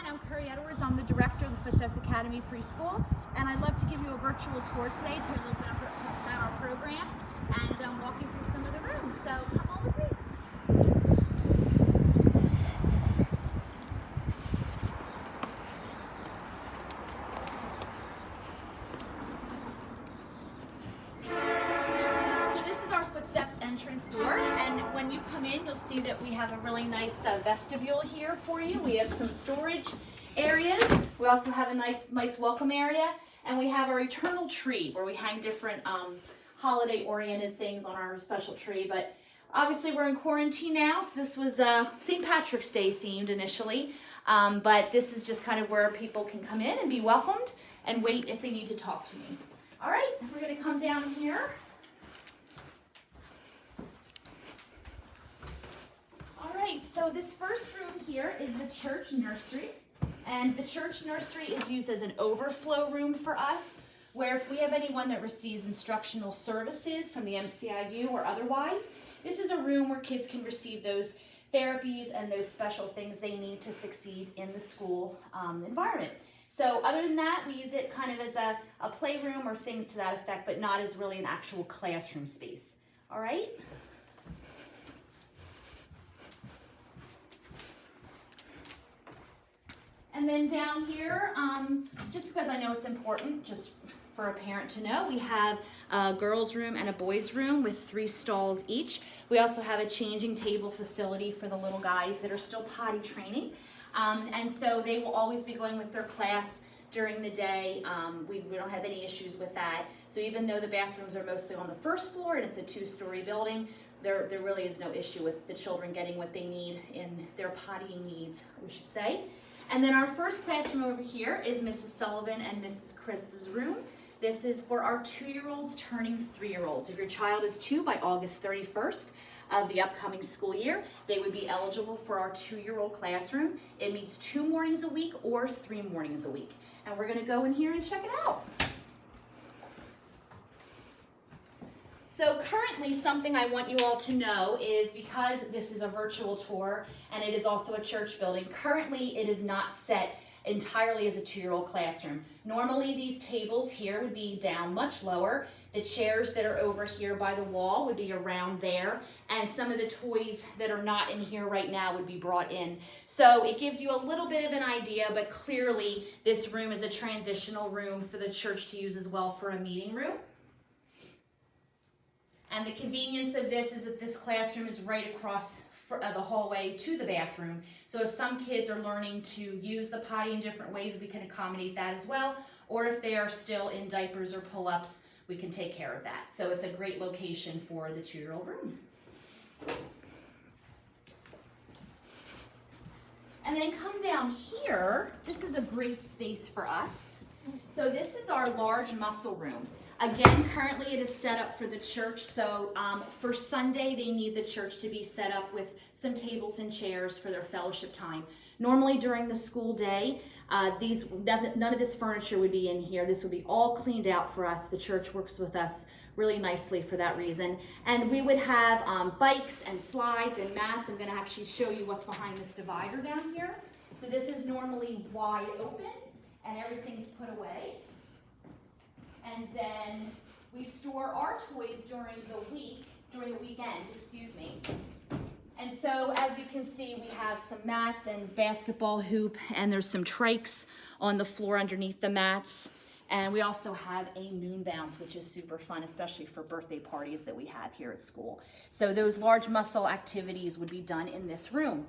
I'm Curry Edwards. I'm the director of the Footsteps Academy Preschool, and I'd love to give you a virtual tour today, tell you a little bit about our program, and walk you through some of the rooms. So come on with me. So this is our Footsteps entrance door, and when you come in, you'll see that we have a really nice vestibule here for you. We have some storage areas. We also have a nice welcome area, and we have our eternal tree where we hang different holiday-oriented things on our special tree. But obviously we're in quarantine now, so this was St. Patrick's Day themed initially, but this is just kind of where people can come in and be welcomed and wait if they need to talk to me. All right, we're going to come down here. All right, so this first room here is the church nursery. And the church nursery is used as an overflow room for us, where if we have anyone that receives instructional services from the MCIU or otherwise, this is a room where kids can receive those therapies and those special things they need to succeed in the school environment. So other than that, we use it kind of as a playroom or things to that effect, but not as really an actual classroom space. All right? And then down here, just because I know it's important, just for a parent to know, we have a girls' room and a boys' room with 3 stalls each. We also have a changing table facility for the little guys that are still potty training. And so they will always be going with their class during the day. We don't have any issues with that. So even though the bathrooms are mostly on the first floor and it's a 2-story building, there really is no issue with the children getting what they need in their pottying needs, we should say. And then our first classroom over here is Mrs. Sullivan and Mrs. Chris's room. This is for our 2-year-olds turning 3-year-olds. If your child is 2 by August 31st of the upcoming school year, they would be eligible for our 2-year-old classroom. It meets 2 mornings a week or 3 mornings a week. And we're gonna go in here and check it out. So currently, something I want you all to know is, because this is a virtual tour and it is also a church building, currently it is not set entirely as a 2-year-old classroom. Normally these tables here would be down much lower. The chairs that are over here by the wall would be around there, and some of the toys that are not in here right now would be brought in. So it gives you a little bit of an idea, but clearly this room is a transitional room for the church to use as well for a meeting room. And the convenience of this is that this classroom is right across the hallway to the bathroom. So if some kids are learning to use the potty in different ways, we can accommodate that as well. Or if they are still in diapers or pull-ups, we can take care of that. So it's a great location for the 2-year-old room. And then come down here. This is a great space for us. So this is our large muscle room. Again, currently it is set up for the church, so for Sunday they need the church to be set up with some tables and chairs for their fellowship time. Normally during the school day, none of this furniture would be in here. This would be all cleaned out for us. The church works with us really nicely for that reason. And we would have bikes and slides and mats. I'm going to actually show you what's behind this divider down here. So this is normally wide open and everything's put away. And then we store our toys during the weekend, excuse me. And so as you can see, we have some mats and basketball hoop, and there's some trikes on the floor underneath the mats. And we also have a noon bounce, which is super fun, especially for birthday parties that we have here at school. So those large muscle activities would be done in this room.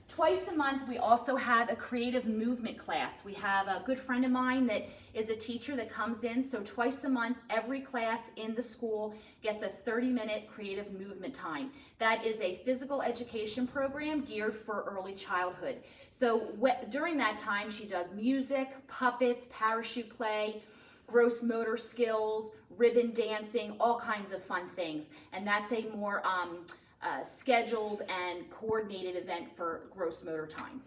Twice a month, we also have a creative movement class. We have a good friend of mine that is a teacher that comes in. So twice a month, every class in the school gets a 30-minute creative movement time. That is a physical education program geared for early childhood. So during that time, she does music, puppets, parachute play, gross motor skills, ribbon dancing, all kinds of fun things. And that's a more scheduled and coordinated event for gross motor time.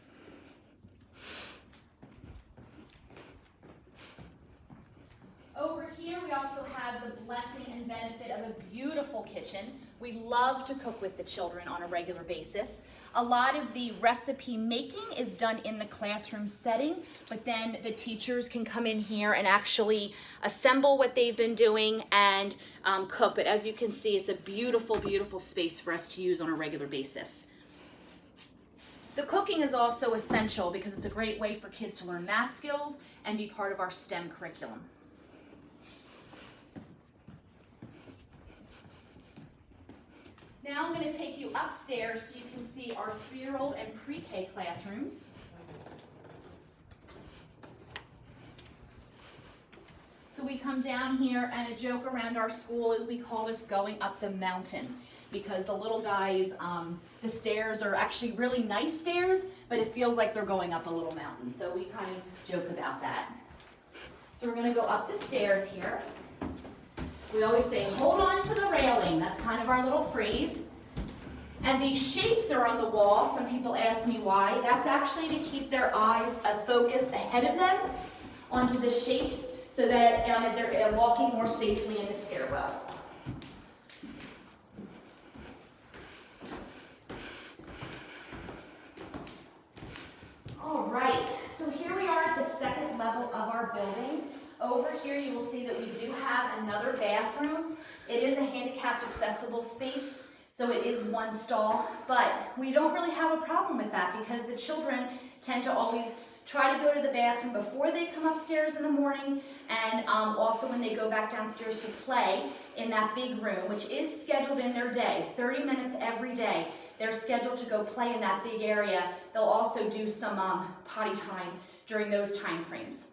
Over here we also have the blessing and benefit of a beautiful kitchen We love to cook with the children on a regular basis. A lot of the recipe making is done in the classroom setting, but then the teachers can come in here and actually assemble what they've been doing and cook. But as you can see, it's a beautiful, beautiful space for us to use on a regular basis. The cooking is also essential because it's a great way for kids to learn math skills and be part of our STEM curriculum. Now I'm going to take you upstairs so you can see our 3-year-old and pre-K classrooms. So we come down here, and a joke around our school is we call this going up the mountain, because the little guys, the stairs are actually really nice stairs, but it feels like they're going up a little mountain. So we kind of joke about that. So we're going to go up the stairs here. We always say, hold on to the railing. That's kind of our little phrase. And these shapes are on the wall. Some people ask me why. That's actually to keep their eyes focused ahead of them onto the shapes so that they're walking more safely in the stairwell. All right, so here we are at the second level of our building. Over here you will see that we do have another bathroom. It is a handicapped accessible space, so it is one stall, but we don't really have a problem with that because the children tend to always try to go to the bathroom before they come upstairs in the morning, and also when they go back downstairs to play in that big room, which is scheduled in their day, 30 minutes every day. They're scheduled to go play in that big area. They'll also do some potty time during those time frames.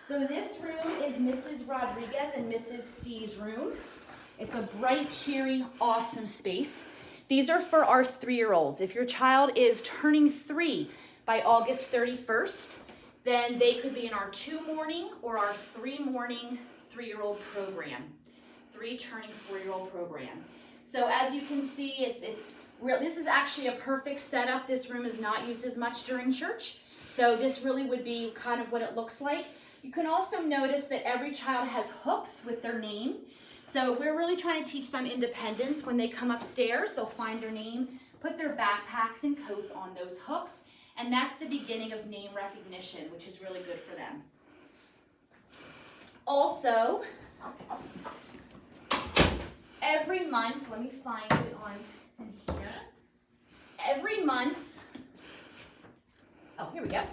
So this room is Mrs. Rodriguez and Mrs. C's room. It's a bright, cheery, awesome space. These are for our 3-year-olds. If your child is turning 3 by August 31st, then they could be in our 2 morning or our 3 morning 3-year-old program. 3 turning 4-year-old program. So as you can see, this is actually a perfect setup. This room is not used as much during church. So this really would be kind of what it looks like. You can also notice that every child has hooks with their name. So we're really trying to teach them independence. When they come upstairs, they'll find their name, put their backpacks and coats on those hooks, and that's the beginning of name recognition, which is really good for them. Also, every month, let me find it on here. Every month, oh, here we go.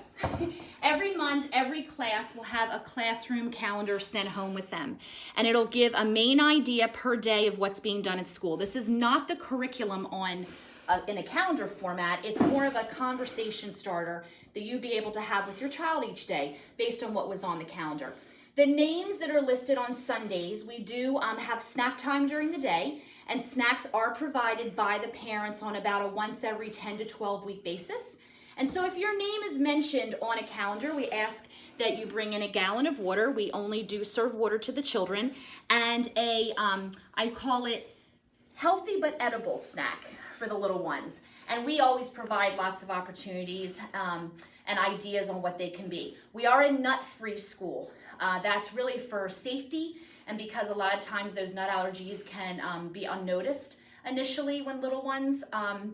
Every month, every class will have a classroom calendar sent home with them, and it'll give a main idea per day of what's being done at school. This is not the curriculum in a calendar format. It's more of a conversation starter that you'd be able to have with your child each day based on what was on the calendar. The names that are listed on Sundays, we do have snack time during the day, and snacks are provided by the parents on about a once every 10 to 12 week basis. And so if your name is mentioned on a calendar, we ask that you bring in a gallon of water. We only do serve water to the children, and I call it healthy but edible snack for the little ones. And we always provide lots of opportunities and ideas on what they can be. We are a nut-free school. That's really for safety, and because a lot of times those nut allergies can be unnoticed initially when little ones,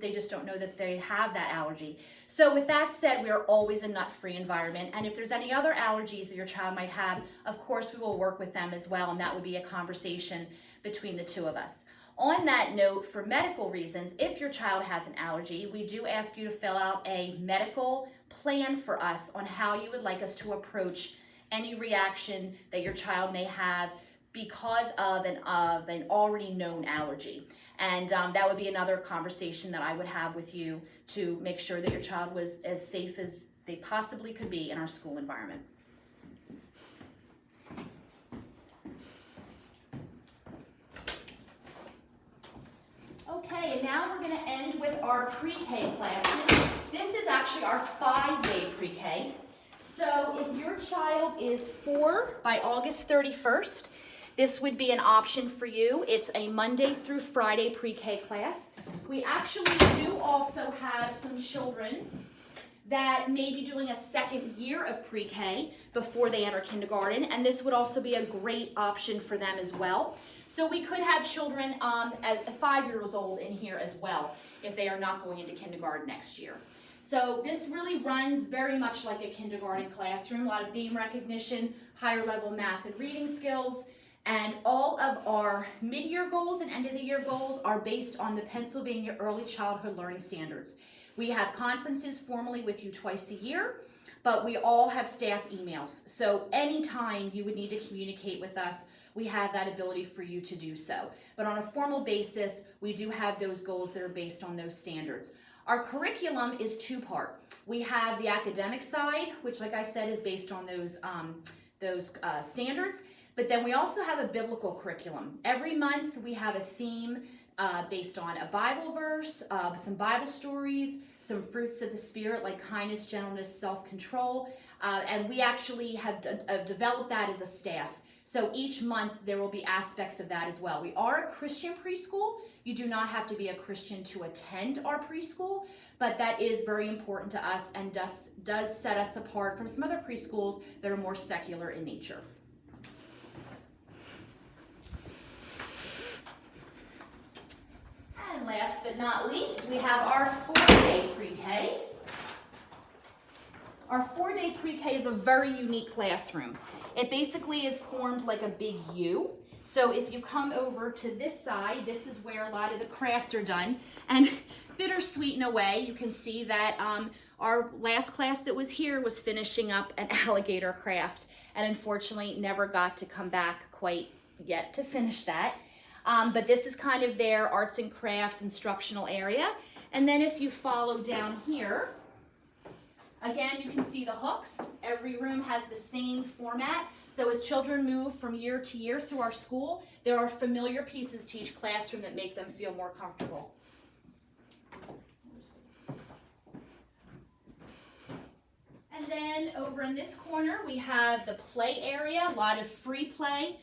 they just don't know that they have that allergy. So with that said, we are always a nut-free environment, and if there's any other allergies that your child might have, of course we will work with them as well, and that would be a conversation between the two of us. On that note, for medical reasons, if your child has an allergy, we do ask you to fill out a medical plan for us on how you would like us to approach any reaction that your child may have because of an already known allergy. And that would be another conversation that I would have with you to make sure that your child was as safe as they possibly could be in our school environment. Okay, and now we're going to end with our pre-K classes. This is actually our 5-day pre-K. So if your child is 4 by August 31st, this would be an option for you. It's a Monday through Friday pre-K class. We actually do also have some children that may be doing a second year of pre-K before they enter kindergarten, and this would also be a great option for them as well. So we could have children at 5 years old in here as well if they are not going into kindergarten next year. So this really runs very much like a kindergarten classroom, a lot of name recognition, higher level math and reading skills, and all of our mid-year goals and end-of-the-year goals are based on the Pennsylvania Early Childhood Learning Standards. We have conferences formally with you twice a year, but we all have staff emails. So anytime you would need to communicate with us, we have that ability for you to do so. But on a formal basis, we do have those goals that are based on those standards. Our curriculum is two-part. We have the academic side, which like I said is based on those standards, but then we also have a biblical curriculum. Every month we have a theme based on a Bible verse, some Bible stories, some fruits of the Spirit like kindness, gentleness, self-control, and we actually have developed that as a staff. So each month there will be aspects of that as well. We are a Christian preschool. You do not have to be a Christian to attend our preschool, but that is very important to us and does set us apart from some other preschools that are more secular in nature. And last but not least, we have our 4-day pre-K. Our 4-day pre-K is a very unique classroom. It basically is formed like a big U. So if you come over to this side, this is where a lot of the crafts are done. And bittersweet in a way, you can see that our last class that was here was finishing up an alligator craft, and unfortunately never got to come back quite yet to finish that. But this is kind of their arts and crafts instructional area. And then if you follow down here, again, you can see the hooks. Every room has the same format. So as children move from year to year through our school, there are familiar pieces to each classroom that make them feel more comfortable. And then over in this corner, we have the play area, a lot of free play,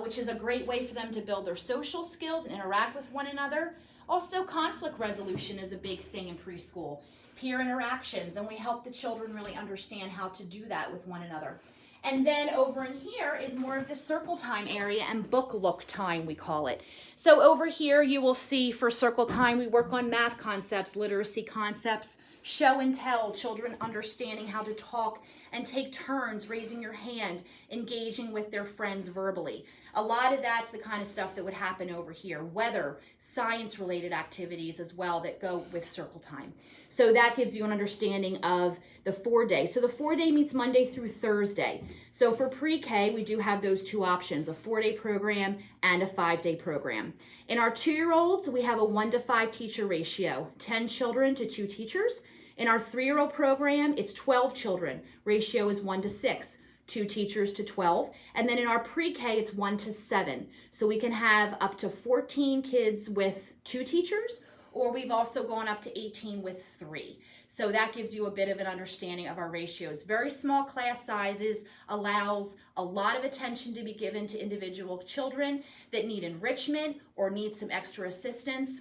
which is a great way for them to build their social skills and interact with one another. Also, conflict resolution is a big thing in preschool. Peer interactions, and we help the children really understand how to do that with one another. And then over in here is more of the circle time area and book look time, we call it. So over here you will see for circle time we work on math concepts, literacy concepts, show and tell, children understanding how to talk and take turns raising your hand, engaging with their friends verbally. A lot of that's the kind of stuff that would happen over here. Weather, science-related activities as well that go with circle time. So that gives you an understanding of the 4-day. So the 4-day meets Monday through Thursday. So for pre-K, we do have those two options, a 4-day program and a 5-day program. In our 2-year-olds, we have a 1-to-5 teacher ratio, 10 children to 2 teachers. In our 3-year-old program, it's 12 children. Ratio is 1-to-6, 2 teachers to 12. And then in our pre-K, it's 1-to-7. So we can have up to 14 kids with 2 teachers, or we've also gone up to 18 with 3. So that gives you a bit of an understanding of our ratios. Very small class sizes allows a lot of attention to be given to individual children that need enrichment or need some extra assistance,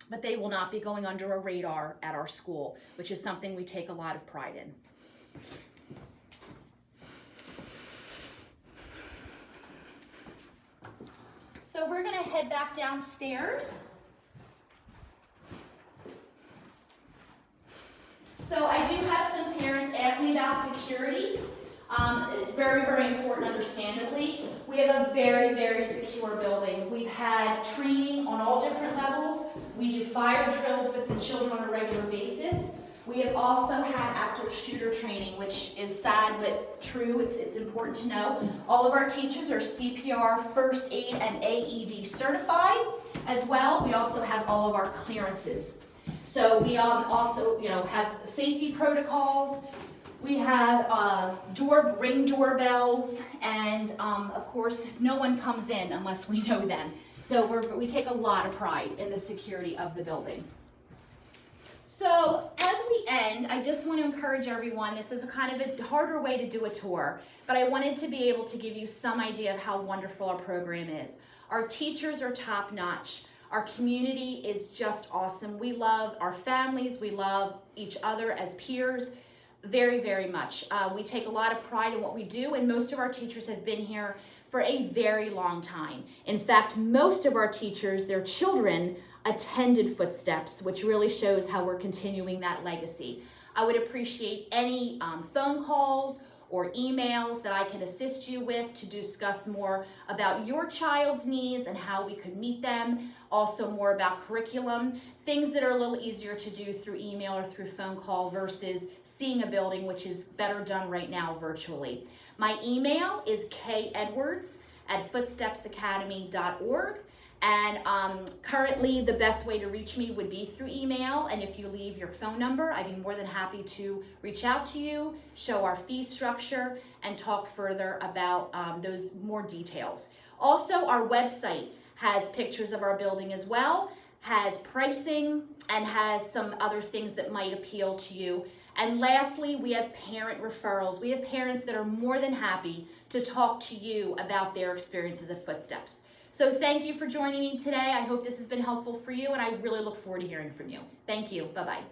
but they will not be going under a radar at our school, which is something we take a lot of pride in. So we're gonna head back downstairs. So I do have some parents ask me about security. It's very, very important, understandably. We have a very, very secure building. We've had training on all different levels. We do fire drills with the children on a regular basis. We have also had active shooter training, which is sad but true. It's important to know. All of our teachers are CPR, first aid, and AED certified as well. We also have all of our clearances. So we also, have safety protocols. We have ring doorbells, and of course, no one comes in unless we know them. So we take a lot of pride in the security of the building. So as we end, I just want to encourage everyone, this is a kind of a harder way to do a tour, but I wanted to be able to give you some idea of how wonderful our program is. Our teachers are top-notch. Our community is just awesome. We love our families. We love each other as peers. very, very much. We take a lot of pride in what we do, and most of our teachers have been here for a very long time. In fact, most of our teachers, their children attended Footsteps, which really shows how we're continuing that legacy. I would appreciate any phone calls or emails that I can assist you with to discuss more about your child's needs and how we could meet them. Also more about curriculum, things that are a little easier to do through email or through phone call versus seeing a building, which is better done right now virtually. My email is kedwards@footstepsacademy.org. And currently the best way to reach me would be through email, and if you leave your phone number, I'd be more than happy to reach out to you, show our fee structure, and talk further about those more details. Also, our website has pictures of our building as well, has pricing, and has some other things that might appeal to you. And lastly, we have parent referrals. We have parents that are more than happy to talk to you about their experiences at Footsteps. So thank you for joining me today. I hope this has been helpful for you, and I really look forward to hearing from you. Thank you. Bye-bye.